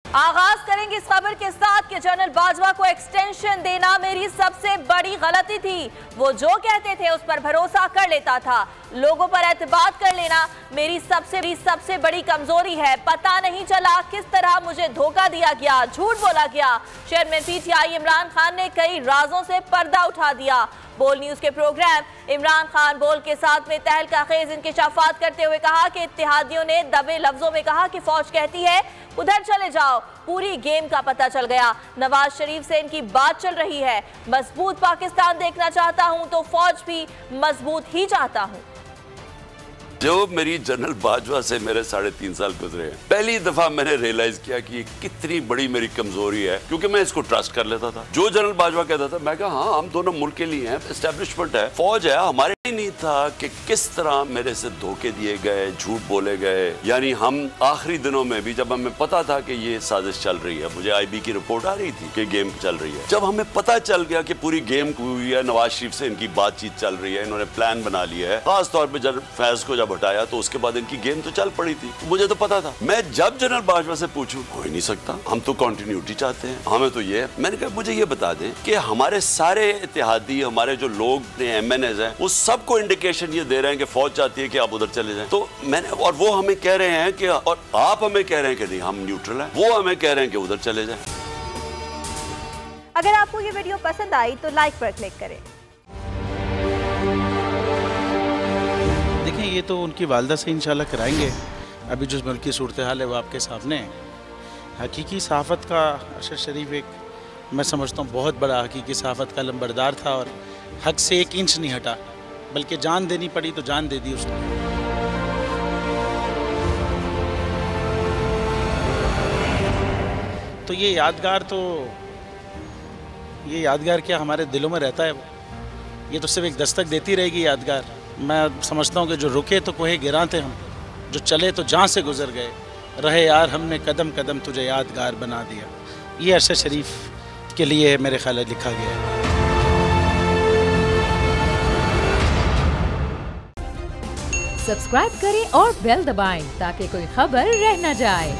आगाज करेंगे इस खबर के साथ कि जनरल बाजवा को एक्सटेंशन देना मेरी सबसे बड़ी गलती थी। वो जो कहते थे उस पर भरोसा कर लेता था। लोगों पर एतबार कर लेना मेरी सबसे बड़ी कमजोरी है। पता नहीं चला किस तरह मुझे धोखा दिया गया, झूठ बोला गया। चेयरमैन पीटीआई इमरान खान ने कई राजों से पर्दा उठा दिया। बोल न्यूज के प्रोग्राम इमरान खान बोल के साथ में तहलका खेज इंकिशाफात करते हुए कहा कि इत्तेहादियों ने दबे लफ्जों में कहा कि फौज कहती है उधर चले जाओ। पूरी गेम का पता चल गया। नवाज शरीफ से इनकी बात चल रही है। मजबूत पाकिस्तान देखना चाहता हूं तो फौज भी मजबूत ही चाहता हूं। जो मेरी जनरल बाजवा से मेरे 3.5 साल गुजरे हैं, पहली दफा मैंने रियलाइज किया कि ये कितनी बड़ी मेरी कमजोरी है, क्योंकि मैं इसको ट्रस्ट कर लेता था। जो जनरल बाजवा कहता था मैं कहा हाँ हम दोनों मुल्क के लिए हैं, एस्टेब्लिशमेंट है, फौज है, हमारे ही नहीं था कि किस तरह मेरे से धोखे दिए गए, झूठ बोले गए। यानी हम आखिरी दिनों में भी जब हमें पता था कि ये साजिश चल रही है, मुझे IB की रिपोर्ट आ रही थी कि गेम चल रही है, जब हमें पता चल गया कि पूरी गेम हुई है, नवाज शरीफ से इनकी बातचीत चल रही है, इन्होंने प्लान बना लिया है, खासतौर पर जब फैज को हटाया तो उसके बाद इनकी गेम तो चल पड़ी थी। मुझे तो पता था। मैं जब जनरल बाजवा से पूछूं हो ही नहीं सकता, हम तो कंटिन्यूटी चाहते हैं, हमें तो ये। मैंने कहा मुझे ये बता दें कि हमारे सारे इत्तेहादी, हमारे जो लोग MNAs हैं, वो सबको इंडिकेशन ये दे रहे हैं कि फौज चाहती है कि आप उधर चले जाएं। तो मैंने, और वो हमें कह रहे हैं कि, और आप हमें कह रहे हैं कि नहीं हम न्यूट्रल हैं, वो हमें कह रहे हैं कि उधर चले जाएं। अगर आपको ये वीडियो पसंद आई तो लाइक पर क्लिक करें। देखें ये तो उनकी वालदा से इंशाल्लाह कराएंगे। अभी जो मुल्क की सूरत हाल है वो आपके सामने है। हकीकी सहाफ़त का अरशद शरीफ एक, मैं समझता हूँ बहुत बड़ा हकीकी सहाफ़त का लंबरदार था और हक से 1 इंच नहीं हटा, बल्कि जान देनी पड़ी तो जान दे दी उसने। तो ये यादगार क्या हमारे दिलों में रहता है, ये तो सिर्फ एक दस्तक देती रहेगी यादगार। मैं समझता हूँ कि जो रुके तो कोहे गिरा थे हम, जो चले तो जहाँ से गुजर गए, रहे यार हमने कदम कदम तुझे यादगार बना दिया। ये अरशद शरीफ के लिए मेरे ख्याल लिखा गया है। सब्सक्राइब करें और बेल दबाएं ताकि कोई खबर रह न जाए।